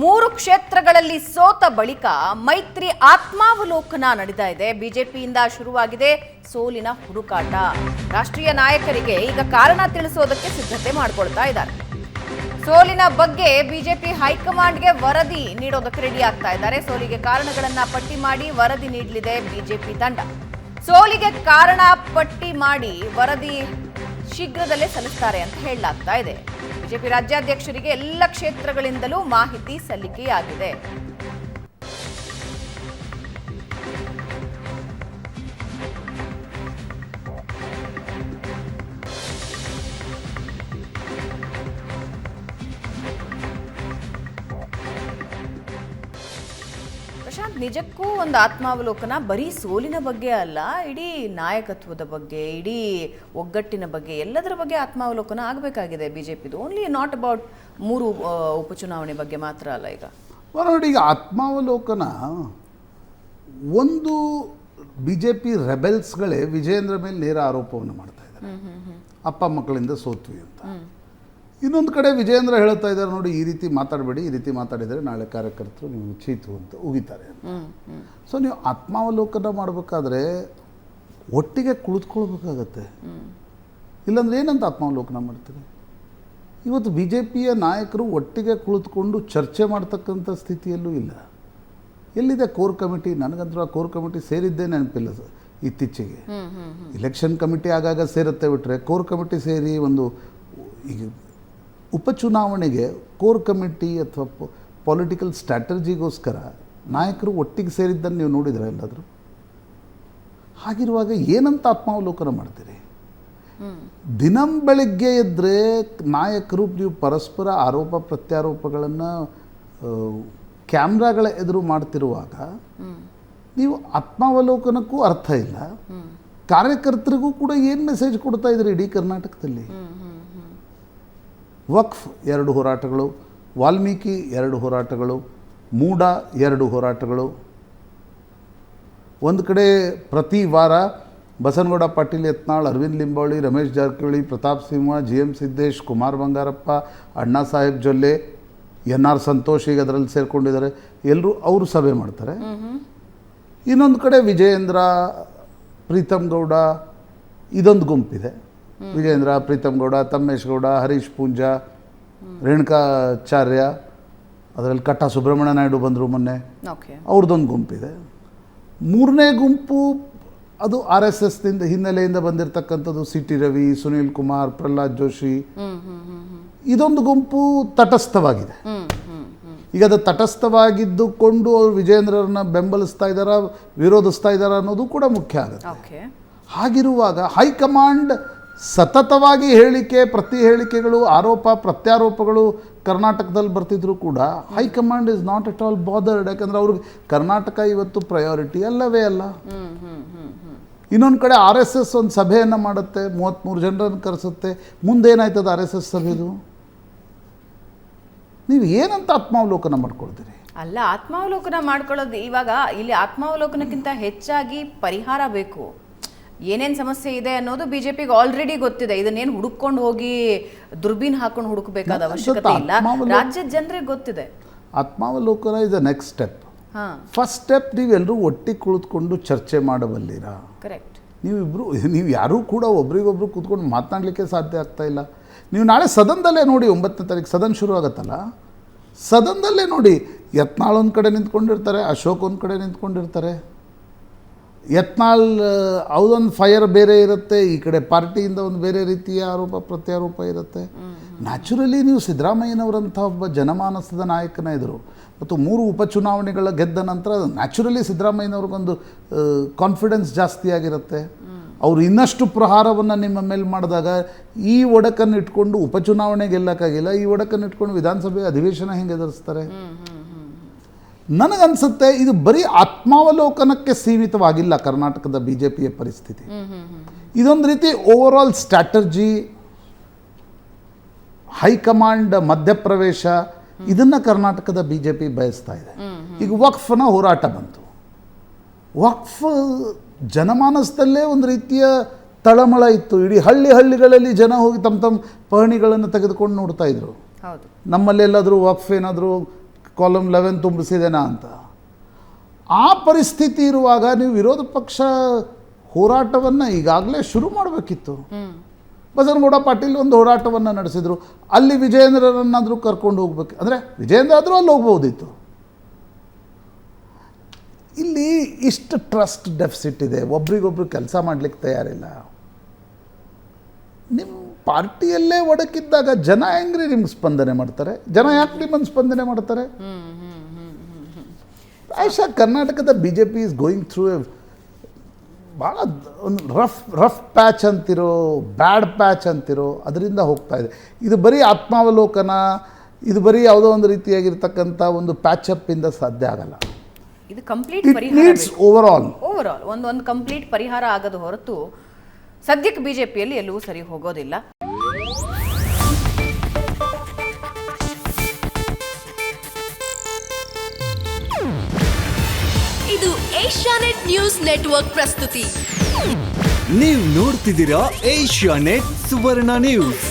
3 ಕ್ಷೇತ್ರಗಳಲ್ಲಿ ಸೋತ ಬಳಿಕ ಮೈತ್ರಿ ಆತ್ಮಾವಲೋಕನ ನಡೆದ ಇದೆ. ಬಿಜೆಪಿಯಿಂದ ಶುರುವಾಗಿದೆ ಸೋಲಿನ ಹುಡುಕಾಟ. ರಾಷ್ಟ್ರೀಯ ನಾಯಕರಿಗೆ ಈಗ ಕಾರಣ ತಿಳಿಸೋದಕ್ಕೆ ಸಿದ್ಧತೆ ಮಾಡಿಕೊಳ್ತಾ ಇದ್ದಾರೆ. ಸೋಲಿನ ಬಗ್ಗೆ ಬಿಜೆಪಿ ಹೈಕಮಾಂಡ್ಗೆ ವರದಿ ನೀಡೋದಕ್ಕೆ ರೆಡಿ ಆಗ್ತಾ ಇದ್ದಾರೆ. ಸೋಲಿಗೆ ಕಾರಣಗಳನ್ನ ಪಟ್ಟಿ ಮಾಡಿ ವರದಿ ನೀಡಲಿದೆ ಬಿಜೆಪಿ ತಂಡ. ಸೋಲಿಗೆ ಕಾರಣ ಪಟ್ಟಿ ಮಾಡಿ ವರದಿ ಶೀಘ್ರದಲ್ಲೇ ಸಲ್ಲಿಸುತ್ತಾರೆ ಅಂತ ಹೇಳಲಾಗ್ತಾ ಇದೆ. ಬಿಜೆಪಿ ರಾಜ್ಯಾಧ್ಯಕ್ಷರಿಗೆ ಎಲ್ಲ ಕ್ಷೇತ್ರಗಳಿಂದಲೂ ಮಾಹಿತಿ ಸಲ್ಲಿಕೆಯಾಗಿದೆ. ಪ್ರಶಾಂತ್, ನಿಜಕ್ಕೂ ಒಂದು ಆತ್ಮಾವಲೋಕನ ಬರೀ ಸೋಲಿನ ಬಗ್ಗೆ ಅಲ್ಲ, ಇಡೀ ನಾಯಕತ್ವದ ಬಗ್ಗೆ, ಇಡೀ ಒಗ್ಗಟ್ಟಿನ ಬಗ್ಗೆ, ಎಲ್ಲದರ ಬಗ್ಗೆ ಆತ್ಮಾವಲೋಕನ ಆಗಬೇಕಾಗಿದೆ ಬಿಜೆಪಿದು. ಓನ್ಲಿ ನಾಟ್ ಅಬೌಟ್ 3 ಉಪಚುನಾವಣೆ ಬಗ್ಗೆ ಮಾತ್ರ ಅಲ್ಲ. ಈಗ ನೋಡಿ, ಈಗ ಆತ್ಮಾವಲೋಕನ ಒಂದು ಬಿಜೆಪಿ ರೆಬೆಲ್ಸ್ಗಳೇ ವಿಜಯೇಂದ್ರ ಮೇಲೆ ನೇರ ಆರೋಪವನ್ನು ಮಾಡ್ತಾ ಇದ್ದಾರೆ, ಅಪ್ಪ ಮಕ್ಕಳಿಂದ ಸೋತ್ವಿ ಅಂತ. ಇನ್ನೊಂದು ಕಡೆ ವಿಜಯೇಂದ್ರ ಹೇಳ್ತಾ ಇದ್ದಾರೆ, ನೋಡಿ ಈ ರೀತಿ ಮಾತಾಡಬೇಡಿ, ಈ ರೀತಿ ಮಾತಾಡಿದರೆ ನಾಳೆ ಕಾರ್ಯಕರ್ತರು ನೀವು ಚೀತು ಅಂತ ಉಗಿತಾರೆ ಅಂತ. ಸೊ ನೀವು ಆತ್ಮಾವಲೋಕನ ಮಾಡಬೇಕಾದ್ರೆ ಒಟ್ಟಿಗೆ ಕುಳಿತುಕೊಳ್ಬೇಕಾಗತ್ತೆ. ಇಲ್ಲಾಂದ್ರೆ ಏನಂತ ಆತ್ಮಾವಲೋಕನ ಮಾಡ್ತೀರಿ? ಇವತ್ತು ಬಿ ಜೆ ಪಿಯ ನಾಯಕರು ಒಟ್ಟಿಗೆ ಕುಳಿತುಕೊಂಡು ಚರ್ಚೆ ಮಾಡ್ತಕ್ಕಂಥ ಸ್ಥಿತಿಯಲ್ಲೂ ಇಲ್ಲ. ಎಲ್ಲಿದೆ ಕೋರ್ ಕಮಿಟಿ? ನನಗಂತೂ ಆ ಕೋರ್ ಕಮಿಟಿ ಸೇರಿದ್ದೇ ನೆನಪಿಲ್ಲ ಇತ್ತೀಚೆಗೆ. ಇಲೆಕ್ಷನ್ ಕಮಿಟಿ ಆಗಾಗ ಸೇರುತ್ತೆ ಬಿಟ್ಟರೆ ಕೋರ್ ಕಮಿಟಿ ಸೇರಿ ಒಂದು ಈಗ ಉಪಚುನಾವಣೆಗೆ ಕೋರ್ ಕಮಿಟಿ ಅಥವಾ ಪೊಲಿಟಿಕಲ್ ಸ್ಟ್ರಾಟಜಿಗೋಸ್ಕರ ನಾಯಕರು ಒಟ್ಟಿಗೆ ಸೇರಿದ್ದನ್ನು ನೀವು ನೋಡಿದ್ರೆ ಎಲ್ಲಾದರೂ? ಹಾಗಿರುವಾಗ ಏನಂತ ಆತ್ಮಾವಲೋಕನ ಮಾಡ್ತೀರಿ? ದಿನಂ ಬೆಳಗ್ಗೆ ಎದ್ದರೆ ನಾಯಕರು ನೀವು ಪರಸ್ಪರ ಆರೋಪ ಪ್ರತ್ಯಾರೋಪಗಳನ್ನು ಕ್ಯಾಮ್ರಾಗಳ ಎದುರು ಮಾಡ್ತಿರುವಾಗ ನೀವು ಆತ್ಮಾವಲೋಕನಕ್ಕೂ ಅರ್ಥ ಇಲ್ಲ. ಕಾರ್ಯಕರ್ತರಿಗೂ ಕೂಡ ಏನು ಮೆಸೇಜ್ ಕೊಡ್ತಾ ಇದ್ರಿ ಇಡೀ ಕರ್ನಾಟಕದಲ್ಲಿ? ವಕ್ಫ್ 2 ಹೋರಾಟಗಳು, ವಾಲ್ಮೀಕಿ 2 ಹೋರಾಟಗಳು, ಮೂಡ 2 ಹೋರಾಟಗಳು. ಒಂದು ಕಡೆ ಪ್ರತಿ ವಾರ ಬಸನಗೌಡ ಪಾಟೀಲ್ ಯತ್ನಾಳ್, ಅರವಿಂದ್ ಲಿಂಬಾವಳಿ, ರಮೇಶ್ ಜಾರಕಿಹೊಳಿ, ಪ್ರತಾಪ್ ಸಿಂಹ, GM ಸಿದ್ದೇಶ್, ಕುಮಾರ್ ಬಂಗಾರಪ್ಪ, ಅಣ್ಣಾ ಸಾಹೇಬ್ ಜೊಲ್ಲೆ, NR ಸಂತೋಷ್ ಈಗ ಅದರಲ್ಲಿ ಸೇರಿಕೊಂಡಿದ್ದಾರೆ. ಎಲ್ಲರೂ ಅವರು ಸಭೆ ಮಾಡ್ತಾರೆ. ಇನ್ನೊಂದು ಕಡೆ ವಿಜಯೇಂದ್ರ, ಪ್ರೀತಮ್ ಗೌಡ, ಇದೊಂದು ಗುಂಪಿದೆ. ವಿಜಯೇಂದ್ರ, ಪ್ರೀತಮ್ ಗೌಡ, ತಮ್ಮೇಶ್ ಗೌಡ, ಹರೀಶ್ ಪೂಂಜಾ, ರೇಣುಕಾಚಾರ್ಯ, ಅದರಲ್ಲಿ ಕಟ್ಟ ಸುಬ್ರಹ್ಮಣ್ಯ ನಾಯ್ಡು ಬಂದರು ಮೊನ್ನೆ, ಅವ್ರದ್ದೊಂದು ಗುಂಪಿದೆ. 3ನೇ ಗುಂಪು ಅದು RSSನಿಂದ ಹಿನ್ನೆಲೆಯಿಂದ ಬಂದಿರತಕ್ಕಂಥದ್ದು CT ರವಿ, ಸುನೀಲ್ ಕುಮಾರ್, ಪ್ರಹ್ಲಾದ್ ಜೋಶಿ. ಇದೊಂದು ಗುಂಪು ತಟಸ್ಥವಾಗಿದೆ. ಈಗ ಅದು ತಟಸ್ಥವಾಗಿದ್ದುಕೊಂಡು ಅವರು ವಿಜಯೇಂದ್ರರನ್ನ ಬೆಂಬಲಿಸ್ತಾ ಇದ್ದಾರಾ, ವಿರೋಧಿಸ್ತಾ ಇದ್ದಾರಾ ಅನ್ನೋದು ಕೂಡ ಮುಖ್ಯ ಆಗುತ್ತೆ. ಹಾಗಿರುವಾಗ ಹೈಕಮಾಂಡ್ ಸತತವಾಗಿ ಪ್ರತಿ ಹೇಳಿಕೆಗಳು, ಆರೋಪ ಪ್ರತ್ಯಾರೋಪಗಳು ಕರ್ನಾಟಕದಲ್ಲಿ ಬರ್ತಿದ್ರು ಕೂಡ high command is not at all bothered. ಯಾಕಂದರೆ ಅವ್ರಿಗೆ ಕರ್ನಾಟಕ ಇವತ್ತು ಪ್ರಯಾರಿಟಿ ಅಲ್ಲವೇ ಅಲ್ಲ. ಇನ್ನೊಂದು ಕಡೆ RSS ಒಂದು ಸಭೆಯನ್ನು ಮಾಡುತ್ತೆ, 33 ಜನರನ್ನು ಕರೆಸುತ್ತೆ. ಮುಂದೇನಾಯ್ತದ RSS ಸಭೆದು? ನೀವು ಏನಂತ ಆತ್ಮಾವಲೋಕನ ಮಾಡ್ಕೊಳ್ತೀರಿ? ಅಲ್ಲ, ಆತ್ಮಾವಲೋಕನ ಮಾಡ್ಕೊಳ್ಳೋದು ಇವಾಗ ಇಲ್ಲಿ ಆತ್ಮಾವಲೋಕನಕ್ಕಿಂತ ಹೆಚ್ಚಾಗಿ ಪರಿಹಾರ ಬೇಕು. ಏನೇನು ಸಮಸ್ಯೆ ಇದೆ ಅನ್ನೋದು ಬಿಜೆಪಿಗೆ ಆಲ್ರೆಡಿ ಗೊತ್ತಿದೆ. ಇದನ್ನೇನು ಹುಡುಕೊಂಡು ಹೋಗಿ ದುರ್ಬೀನ್ ಹಾಕೊಂಡು ಹುಡುಕಬೇಕಾದ ಅವಶ್ಯಕತೆ ಇಲ್ಲ. ರಾಜ್ಯದ ಜನರಿಗೆ ಗೊತ್ತಿದೆ. ಆತ್ಮಾವಲೋಕನ is the next step. First step ನೀವೆಲ್ಲರೂ ಒಟ್ಟಿಗೆ ಕುಳಿತುಕೊಂಡು ಚರ್ಚೆ ಮಾಡಬಲ್ಲಿರಾ? ಕರೆಕ್ಟ್. ನೀವು ಯಾರೂ ಕೂಡ ಒಬ್ರಿಗೊಬ್ರು ಕೂತ್ಕೊಂಡು ಮಾತನಾಡಲಿಕ್ಕೆ ಸಾಧ್ಯ ಆಗ್ತಾ ಇಲ್ಲ. ನೀವು ನಾಳೆ ಸದನದಲ್ಲೇ ನೋಡಿ, 9ನೇ ತಾರೀಕು ಸದನ ಶುರು ಆಗುತ್ತಲ್ಲ, ಸದನದಲ್ಲೇ ನೋಡಿ, ಯತ್ನಾಳ್ ಒಂದು ಕಡೆ ನಿಂತ್ಕೊಂಡಿರ್ತಾರೆ, ಅಶೋಕ್ ಒಂದು ಕಡೆ ನಿಂತ್ಕೊಂಡಿರ್ತಾರೆ. ಯತ್ನಾಳ್ ಅವದೊಂದು ಫೈರ್ ಬೇರೆ ಇರುತ್ತೆ, ಈ ಕಡೆ ಪಾರ್ಟಿಯಿಂದ ಒಂದು ಬೇರೆ ರೀತಿಯ ಆರೋಪ ಪ್ರತ್ಯಾರೋಪ ಇರುತ್ತೆ. ನ್ಯಾಚುರಲಿ ನೀವು ಸಿದ್ದರಾಮಯ್ಯನವರಂಥ ಒಬ್ಬ ಜನಮಾನಸದ ನಾಯಕನ ಎದುರು ಮತ್ತು 3 ಉಪಚುನಾವಣೆಗಳ ಗೆದ್ದ ನಂತರ ನ್ಯಾಚುರಲಿ ಸಿದ್ದರಾಮಯ್ಯನವ್ರಿಗೊಂದು ಕಾನ್ಫಿಡೆನ್ಸ್ ಜಾಸ್ತಿ ಆಗಿರುತ್ತೆ. ಅವರು ಇನ್ನಷ್ಟು ಪ್ರಹಾರವನ್ನು ನಿಮ್ಮ ಮೇಲೆ ಮಾಡಿದಾಗ ಈ ಒಡಕನ್ನು ಇಟ್ಕೊಂಡು ಉಪಚುನಾವಣೆ ಗೆಲ್ಲಕ್ಕಾಗಿಲ್ಲ, ಈ ಒಡಕನ್ನು ಇಟ್ಕೊಂಡು ವಿಧಾನಸಭೆ ಅಧಿವೇಶನ ಹೆಂಗೆ ಎದುರಿಸ್ತಾರೆ? ನನಗನ್ಸುತ್ತೆ ಇದು ಬರೀ ಆತ್ಮಾವಲೋಕನಕ್ಕೆ ಸೀಮಿತವಾಗಿಲ್ಲ ಕರ್ನಾಟಕದ ಬಿಜೆಪಿಯ ಪರಿಸ್ಥಿತಿ. ಇದೊಂದು ರೀತಿ ಓವರ್ ಆಲ್ ಸ್ಟ್ರಾಟರ್ಜಿ, ಹೈಕಮಾಂಡ್ ಮಧ್ಯಪ್ರವೇಶ, ಇದನ್ನು ಕರ್ನಾಟಕದ ಬಿಜೆಪಿ ಬಯಸ್ತಾ ಇದೆ. ಈಗ ವಕ್ಫ್ನ ಹೋರಾಟ ಬಂತು. ವಕ್ಫ್ ಜನಮಾನಸದಲ್ಲೇ ಒಂದು ರೀತಿಯ ತಳಮಳ ಇತ್ತು. ಇಡೀ ಹಳ್ಳಿಗಳಲ್ಲಿ ಜನ ಹೋಗಿ ತಮ್ಮ ಪಹಣಿಗಳನ್ನು ತೆಗೆದುಕೊಂಡು ನೋಡ್ತಾ ಇದ್ರು. ನಮ್ಮಲ್ಲೆಲ್ಲಾದರೂ ವಕ್ಫ್ ಏನಾದರೂ ಕಾಲಮ್ 11 ತುಂಬಿಸಿದೇನಾ ಅಂತ. ಆ ಪರಿಸ್ಥಿತಿ ಇರುವಾಗ ನೀವು ವಿರೋಧ ಪಕ್ಷ ಹೋರಾಟವನ್ನು ಈಗಾಗಲೇ ಶುರು ಮಾಡಬೇಕಿತ್ತು. ಬಸನಗೌಡ ಪಾಟೀಲ್ ಒಂದು ಹೋರಾಟವನ್ನು ನಡೆಸಿದರು. ಅಲ್ಲಿ ವಿಜಯೇಂದ್ರರನ್ನಾದರೂ ಕರ್ಕೊಂಡು ಹೋಗ್ಬೇಕು, ಅಂದರೆ ವಿಜಯೇಂದ್ರ ಆದರೂ ಅಲ್ಲಿ ಹೋಗ್ಬೋದಿತ್ತು. ಇಲ್ಲಿ ಇಷ್ಟು ಟ್ರಸ್ಟ್ ಡೆಫಿಸಿಟ್ ಇದೆ, ಒಬ್ರಿಗೊಬ್ರು ಕೆಲಸ ಮಾಡಲಿಕ್ಕೆ ತಯಾರಿಲ್ಲ. ನಿಮ್ಮ ಪಾರ್ಟಿಯಲ್ಲೇ ಒಡಕಿದ್ದಾಗ ಜನ ಹೆಂಗ್ರಿ ನಿಮ್ಗೆ ಸ್ಪಂದನೆ ಮಾಡ್ತಾರೆ? ಜನ ಯಾಕೆ ನಿಮ್ಮನ್ನು ಸ್ಪಂದನೆ ಮಾಡ್ತಾರೆ? ಆಯ್ಷಾ, ಕರ್ನಾಟಕದ B J P is going through A ಭಾಳ ಒಂದು ರಫ್ ಪ್ಯಾಚ್ ಅಂತಿರೋ, ಬ್ಯಾಡ್ ಪ್ಯಾಚ್ ಅಂತಿರೋ, ಅದರಿಂದ ಹೋಗ್ತಾ ಇದೆ. ಇದು ಬರೀ ಆತ್ಮಾವಲೋಕನ, ಇದು ಬರೀ ಯಾವುದೋ ಒಂದು ರೀತಿಯಾಗಿರ್ತಕ್ಕಂಥ ಒಂದು ಪ್ಯಾಚಪ್ಪಿಂದ ಸಾಧ್ಯ ಆಗಲ್ಲ. ಇದು ಕಂಪ್ಲೀಟ್ ಇಟ್ ನೀಡ್ಸ್ ಓವರಾಲ್ ಒಂದು ಕಂಪ್ಲೀಟ್ ಪರಿಹಾರ ಆಗದ ಹೊರತು ಸದ್ಯಕ್ಕೆ ಬಿಜೆಪಿಯಲ್ಲಿ ಎಲ್ಲೂ ಸರಿ ಹೋಗೋದಿಲ್ಲ. ಇದು ಏಷ್ಯಾನೆಟ್ ನ್ಯೂಸ್ ನೆಟ್ವರ್ಕ್ ಪ್ರಸ್ತುತಿ. ನೀವು ನೋಡ್ತಿದ್ದೀರಾ ಏಷ್ಯಾನೆಟ್ ಸುವರ್ಣ ನ್ಯೂಸ್.